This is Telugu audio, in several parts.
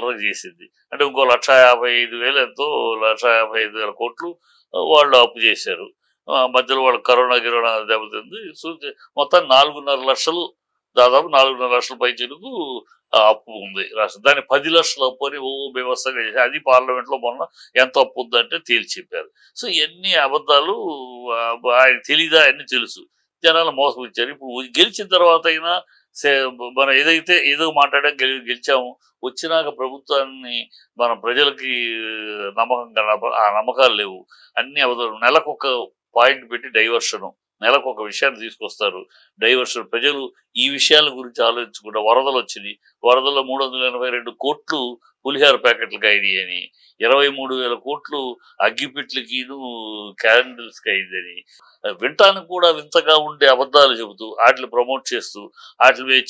చిల్లర చేసింది. అంటే ఇంకో 1,55,000 ఎంతో 1,55,000 కోట్లు వాళ్ళు అప్పు చేశారు. మధ్యలో వాళ్ళు కరోనా దెబ్బతింది. సో, మొత్తం 4.5 లక్షలు, దాదాపు 4.5 లక్షల పైచిలుకు అప్పు ఉంది రాష్ట్రం. దాన్ని 10 లక్షల అప్పు అని బీభత్సంగా చేసి అది పార్లమెంట్లో మొన్న ఎంత అప్పు ఉందంటే తేల్చి చెప్పారు. సో ఇవన్నీ అబద్ధాలు. ఆయన తెలీదా? అన్నీ తెలుసు. జనాలు మోసపుచ్చారు. ఇప్పుడు గెలిచిన తర్వాత అయినా మనం ఏదో మాట్లాడాం, గెలిచాము, వచ్చినాక ప్రభుత్వాన్ని మన ప్రజలకి నమ్మకం ఆ నమ్మకాలు లేవు. అన్ని అబద్ధాలు. నెలకొక పాయింట్ పెట్టి డైవర్షను, నెలకు ఒక విషయాన్ని తీసుకొస్తారు, డైవర్షన్. ప్రజలు ఈ విషయాల గురించి ఆలోచించకుండా వరదలు వచ్చినాయి, వరదల్లో 382 కోట్లు పులిహార ప్యాకెట్లకు అయినాయి అని, 23,000 కోట్లు అగ్గిపెట్లకిను క్యాండిల్స్కి అయిందని, వింటానికి కూడా వింతగా ఉండే అబద్ధాలు చెబుతూ వాటిని ప్రమోట్ చేస్తూ వాటిని మేము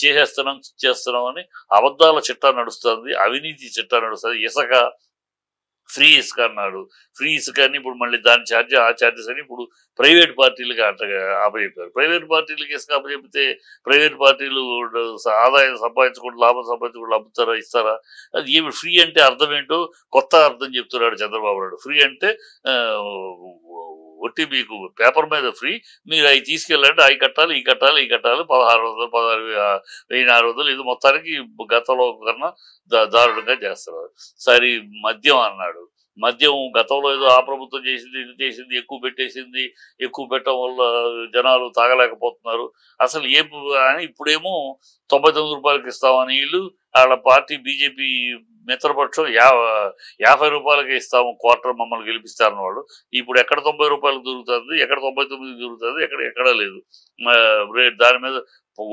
చేస్తున్నాం అని అబద్ధాల చిట్టా నడుస్తుంది, అవినీతి చిట్టా నడుస్తుంది. ఇసుక ఫ్రీ ఇసుక అన్నాడు. ఫ్రీ ఇసుక అని ఇప్పుడు మళ్ళీ దాని ఛార్జ్ ఆ ఛార్జెస్ అని ఇప్పుడు ప్రైవేట్ పార్టీలకి అప్పచెప్పారు. ప్రైవేట్ పార్టీలకి ఇసుక అప్పచెప్తే ప్రైవేట్ పార్టీలు ఆదాయం సంపాదించకుండా, లాభం సంపాదించకుండా అమ్ముతారా, ఇస్తారా? అది ఏమి ఫ్రీ అంటే అర్థం ఏంటో కొత్త అర్థం చెప్తున్నాడు చంద్రబాబు నాయుడు. ఫ్రీ అంటే ఒట్టి మీకు పేపర్ మీద ఫ్రీ, మీరు అవి తీసుకెళ్ళంటే అవి కట్టాలి, ఈ కట్టాలి, 1,600, 1,600 ఇది మొత్తానికి గతంలో కన్నా దారుణంగా చేస్తున్నారు. సరే మద్యం అన్నాడు. మద్యం గతంలో ఏదో ఆ ప్రభుత్వం చేసింది, ఇది చేసింది, ఎక్కువ పెట్టేసింది, ఎక్కువ పెట్టడం వల్ల జనాలు తాగలేకపోతున్నారు అసలు అని ఇప్పుడేమో 99 రూపాయలకి ఇస్తామని వీళ్ళు, వాళ్ళ పార్టీ బీజేపీ మిత్రపక్షం 50 రూపాయలకి ఇస్తాము క్వార్టర్ మమ్మల్ని గెలిపిస్తారన్న వాళ్ళు ఇప్పుడు ఎక్కడ 90 రూపాయలకు దొరుకుతుంది, ఎక్కడ 99 దొరుకుతుంది, ఎక్కడా లేదు దాని మీద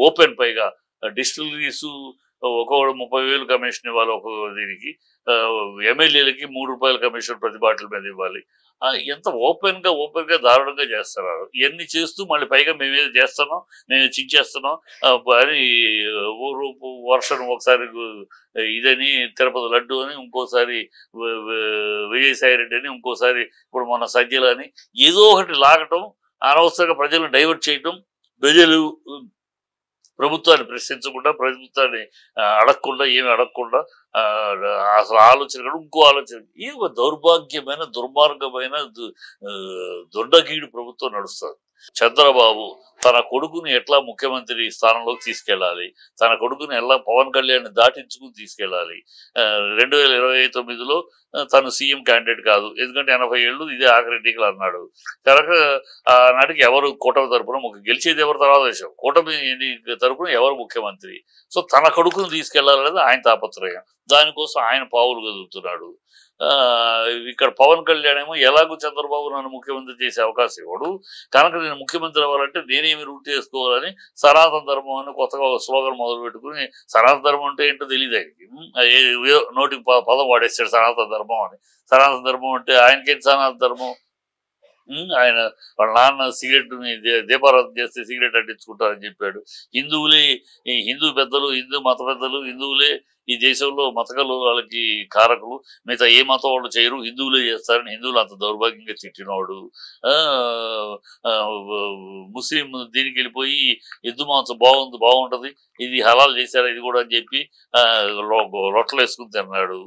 ఓపెన్. పైగా డిస్టిలరీస్ ఒక్కొక్కడు 30,000 కమిషన్ ఇవ్వాలి, ఒక్కొక్క దీనికి ఎమ్మెల్యేలకి 3 రూపాయల కమిషన్ ప్రతి బాటిల్ మీద ఇవ్వాలి. ఎంత ఓపెన్ గా దారుణంగా చేస్తున్నారు. ఇవన్నీ చేస్తూ మళ్ళీ పైగా మేమేదో చేస్తున్నాం, మేము చించేస్తున్నాం అని వర్షం ఒకసారి ఇదని తిరుపతి లడ్డు అని, ఇంకోసారి విజయసాయి రెడ్డి అని, ఇంకోసారి ఇప్పుడు మన సజ్జలు అని ఏదో ఒకటి లాగటం, అనవసరంగా ప్రజలను డైవర్ట్ చేయటం, ప్రజలు ప్రభుత్వాన్ని ప్రశ్నించకుండా, ప్రభుత్వాన్ని అడగకుండా, ఏమి అడగకుండా అసలు ఆలోచన కూడా ఇంకో ఆలోచన. ఈ ఒక దౌర్భాగ్యమైన, దుర్మార్గమైన, దొడ్డగీడు ప్రభుత్వం నడుస్తుంది. చంద్రబాబు తన కొడుకుని ఎట్లా ముఖ్యమంత్రి స్థానంలోకి తీసుకెళ్ళాలి, తన కొడుకుని ఎలా పవన్ కళ్యాణ్ దాటించుకుని తీసుకెళ్ళాలి. 2029లో తను సీఎం క్యాండిడేట్ కాదు, ఎందుకంటే 80 ఏళ్ళు ఇదే ఆఖరి ఎన్నికలు అన్నాడు కనుక నాటికి ఎవరు కూటమి తరపున గెలిచేది ఎవరు తర్వాత విషయం, కూటమి తరపున ఎవరు ముఖ్యమంత్రి. సో తన కొడుకుని తీసుకెళ్లాలనేది ఆయన తాపత్రయం. దానికోసం ఆయన పావులు కదులుతున్నాడు. ఇక్కడ పవన్ కళ్యాణ్ ఏమో ఎలాగో చంద్రబాబు నన్ను ముఖ్యమంత్రి చేసే అవకాశం ఇవ్వడు కనుక నేను ముఖ్యమంత్రి అవ్వాలంటే నేనేమి రూట్ చేసుకోవాలని సనాతన ధర్మం అని కొత్తగా ఒక స్లోగన్ మొదలు పెట్టుకుని, సనాతన ధర్మం అంటే ఏంటో తెలియదు ఆయనకి, నోటికి పదం వాడేస్తాడు సనాతన ధర్మం అని. సనాతన ధర్మం అంటే ఆయనకేంటి సనాతన ధర్మం? ఆయన వాళ్ళ నాన్న సిగరెట్ని దీపారాధన చేస్తే సిగరెట్ అంటించుకుంటారని చెప్పాడు. హిందూ పెద్దలు, హిందూ మత పెద్దలు, హిందువులే ఈ దేశంలో మతకలు వాళ్ళకి కారకులు, మిగతా ఏ మతం వాళ్ళు చేయరు, హిందువులే చేస్తారని హిందువులు అంత దౌర్భాగ్యంగా తిట్టినవాడు. ముస్లిం దీనికి వెళ్ళిపోయి ఎద్దు మాంసం బాగుంటది, ఇది హలాల్ చేశారు ఇది కూడా అని చెప్పి రొట్టలు వేసుకుని తిన్నాడు.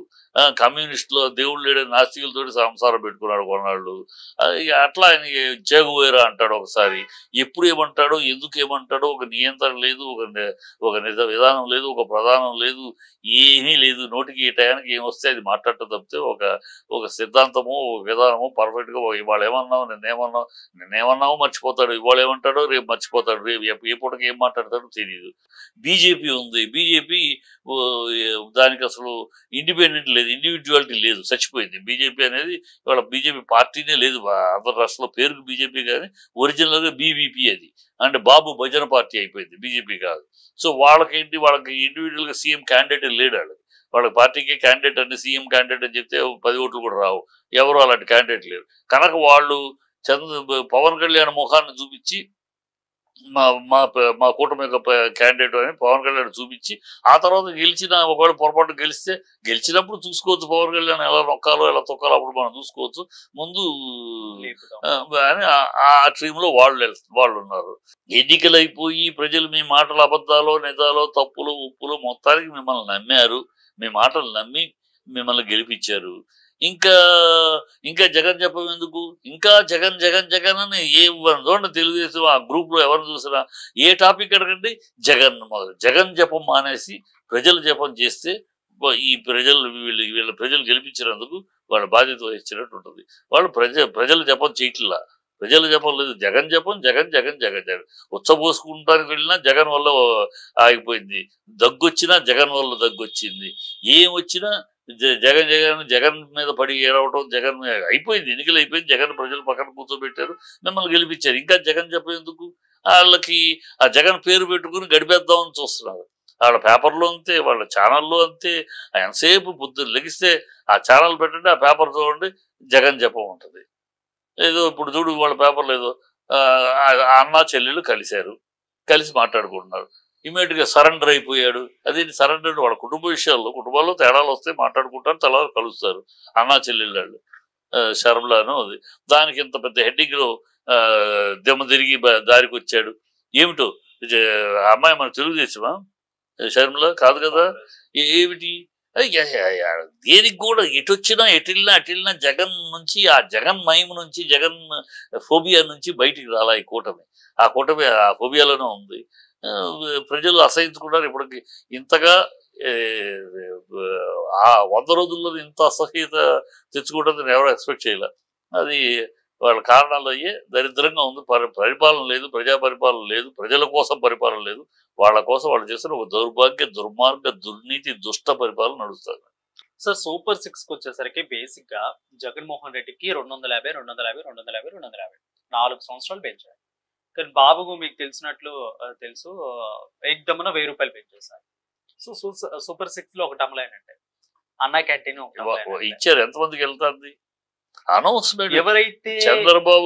కమ్యూనిస్టులో దేవుడు లేడని నాస్తికులతో సంసారం పెట్టుకున్నాడు కొన్నాళ్ళు. అట్లా ఆయన జగువేరా అంటాడు ఒకసారి, ఎప్పుడు ఏమంటాడో ఎందుకు ఏమంటాడో ఒక నియంత్రణ లేదు, ఒక విధానం లేదు, ఒక ప్రధానం లేదు, ఏమీ లేదు. నోటికి ఈ టయానికి ఏమొస్తే అది మాట్లాడటం తప్పితే ఒక సిద్ధాంతము, ఒక విధానము పర్ఫెక్ట్గా ఇవాళ ఏమన్నావు నిన్నేమన్నావు మర్చిపోతాడు, ఇవాళ ఏమంటాడో రేపు మర్చిపోతాడు, రేపు ఏ పూటకి ఏం మాట్లాడతాడో తెలియదు. బీజేపీ ఉంది, బీజేపీ దానికి అసలు ఇండిపెండెంట్ లేదు, ఇండివిజువాలిటీ లేదు, చచ్చిపోయింది. బీజేపీ అనేది ఇవాళ బీజేపీ పార్టీనే లేదు ఆంధ్ర రాష్ట్రంలో. పేరుకు బీజేపీ కానీ ఒరిజినల్గా బీబీపీ అది అంటే బాబు భజన పార్టీ అయిపోయింది, బీజేపీ కాదు. సో వాళ్ళకి ఇండివిజువల్గా సీఎం క్యాండిడేట్ లేడు. వాళ్ళకి పార్టీకి క్యాండిడేట్ అని సీఎం క్యాండిడేట్ అని చెప్తే 10 ఓట్లు కూడా రావు, ఎవరు అలాంటి క్యాండిడేట్ లేరు కనుక వాళ్ళు పవన్ కళ్యాణ్ ముఖాన్ని చూపించి మా కూటమి యొక్క క్యాండిడేట్ అని పవన్ కళ్యాణ్ చూపించి ఆ తర్వాత ఒకవేళ పొరపాటు గెలిచినప్పుడు చూసుకోవచ్చు పవన్ కళ్యాణ్ ఎలా నొక్కాలో ఎలా తొక్కాలో అప్పుడు మనం చూసుకోవచ్చు. ముందు అని ఆ టీంలో వాళ్ళు ఉన్నారు. ఎన్నికలు అయిపోయి ప్రజలు మీ మాటలు అబద్ధాలో నిజాలో తప్పులు ఉప్పులు మొత్తానికి మిమ్మల్ని నమ్మారు. మీ మాటలు నమ్మి మిమ్మల్ని గెలిపించారు. ఇంకా ఇంకా జగన్ జపం ఎందుకు? ఇంకా జగన్ జగన్ జగన్ అని ఏ చూడండి తెలుగుదేశం ఆ గ్రూప్లో ఎవరు చూసినా ఏ టాపిక్ అడగండి జగన్ మొదలు. జగన్ జపం మానేసి ప్రజల జపం చేస్తే ఈ ప్రజలు వీళ్ళ ప్రజలు గెలిపించినందుకు వాళ్ళ బాధ్యత వహించినట్టు ఉంటుంది. వాళ్ళు ప్రజల జపం చేయట్లా. ప్రజల జపం లేదు, జగన్ జపం. జగన్ జగన్ జగన్ జగన్ ఉచ్చబోసుకుంటానికి వెళ్ళినా జగన్ వల్ల ఆగిపోయింది. దగ్గు వచ్చినా జగన్ వల్ల దగ్గు వచ్చింది. ఏం వచ్చినా జగన్ జగన్ జగన్ మీద పడి ఏడవటం. జగన్ అయిపోయింది, ఎన్నికలు అయిపోయింది. జగన్ ప్రజలు పక్కన కూర్చోబెట్టారు, మిమ్మల్ని గెలిపించారు. ఇంకా జగన్ జపం ఎందుకు? వాళ్ళకి ఆ జగన్ పేరు పెట్టుకుని గడిపేద్దామని చూస్తున్నారు. వాళ్ళ పేపర్లో అంతే, వాళ్ళ ఛానల్లో అంతే. ఎంతసేపు పొద్దున్న లెగిస్తే ఆ ఛానల్ పెట్టండి, ఆ పేపర్ చూడండి, జగన్ జపం ఉంటుంది. ఏదో ఇప్పుడు చూడు వాళ్ళ పేపర్లో ఏదో అన్నా చెల్లెళ్ళు కలిసి మాట్లాడుకుంటున్నారు. ఇమీడియట్గా సరెండర్ అయిపోయాడు. అదేంటి సరెండర్? వాళ్ళ కుటుంబ విషయాల్లో కుటుంబాల్లో తేడాలు వస్తే మాట్లాడుకుంటారు, తెల్లవారు కలుస్తారు అన్నా చెల్లెళ్ళు. శర్మలాను అది దానికి ఇంత పెద్ద హెడ్డింగ్లో దెమ్మ తిరిగి దారికి వచ్చాడు. ఏమిటో అమ్మాయి మన తెలుగుదేశమా? షర్మిల కాదు కదా. ఏమిటి దేనికి కూడా ఎటొచ్చినా ఎటిల్లినా జగన్ నుంచి, ఆ జగన్ మహిమ నుంచి, జగన్ ఫోబియా నుంచి బయటికి రాలా ఈ కూటమి. ఆ కూటమి ఆ ఫోబియాలోనే ఉంది. ప్రజలు అసహించుకుంటారు. ఇప్పటికి ఇంతగా ఆ 100 రోజుల్లో ఇంత అసహ్యత తెచ్చుకుంటుంది ఎవరు ఎక్స్పెక్ట్ చేయలే. అది వాళ్ళ కారణాలు అయ్యే దరిద్రంగా ఉంది. పరిపాలన లేదు, ప్రజా పరిపాలన లేదు, ప్రజల కోసం పరిపాలన లేదు. వాళ్ళ కోసం వాళ్ళు చేస్తున్న ఒక దౌర్భాగ్య, దుర్మార్గ, దుర్నీతి, దుష్ట పరిపాలన నడుస్తుంది. సార్ సూపర్ 6 కి వచ్చేసరికి బేసిక్ గా జగన్మోహన్ రెడ్డికి 250, 250, 250, 250 4 సంవత్సరాలు పెంచారు. కానీ బాబుకు మీకు తెలిసినట్లు తెలుసు ఎగ్దమ్మన 1000 రూపాయలు పెంచేశారు. సో సూపర్ 6 లో ఒక టమ్లైన్ అంటే అన్నా క్యాంటీన్ ఇచ్చారు. ఎంతమందికి వెళ్తాంది అనౌన్స్మెంట్? ఎవరైతే చంద్రబాబు